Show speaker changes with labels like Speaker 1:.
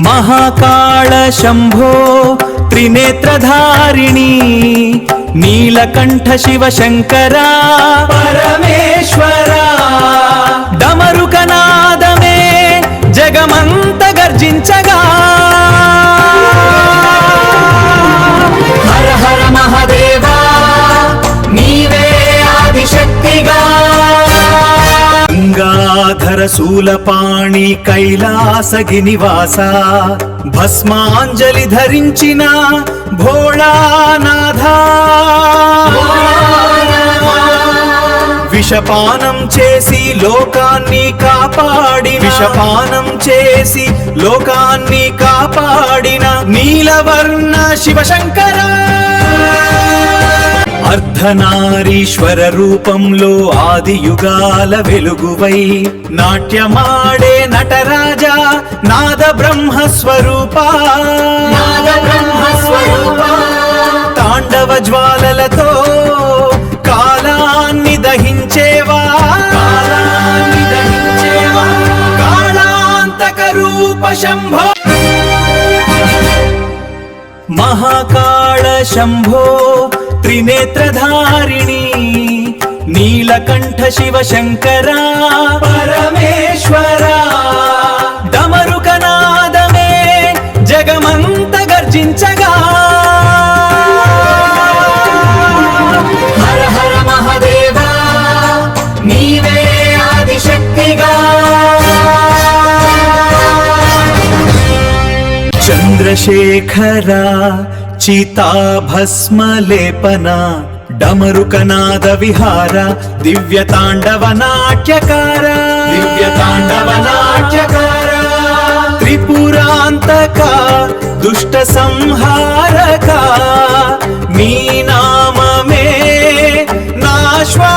Speaker 1: महाकाळ शंभो त्रिनेत्रधारिणी नीलकंठ शिवशंकरा परमेश्वरा डमरुकनादमे जगमंत गर्जिंचगा हर हर महादेवा नीवे आदिशक्तिगा गंगाधर शूलपाणि कैलासगि निवास भस्मांजलि धरिंचिन भोळानाथा विषपानं చేసి లోకాన్ని కాపాడి విషపానం చేసి లోకాన్ని కాపాడిన నీలవర్ణ శివశంకర అర్ధనారీశ్వర రూపంలో ఆది యుగాల వెలుగువై నాట్యమాడే నటరాజా నాద బ్రహ్మ స్వరూపా తాండవ జ్వాలలతో కాలాన్ని దహించేవా కాళాంతక రూప శంభో महाकाळ शंभो त्रिनेत्रधारिणी नीलकंठ शिवशंकरा परमेश्वरा डमरुकनादमे जगमंत गर्जिंचगा हर हर महादेवा नीवे आदिशक्तिगा चंद्रशेखरा चिताभस्मलेपना डमरुकनाद विहार दिव्यतांडव नाट्यकार त्रिपुरांतका दुष्ट संहारका मी नाम में नाश्वा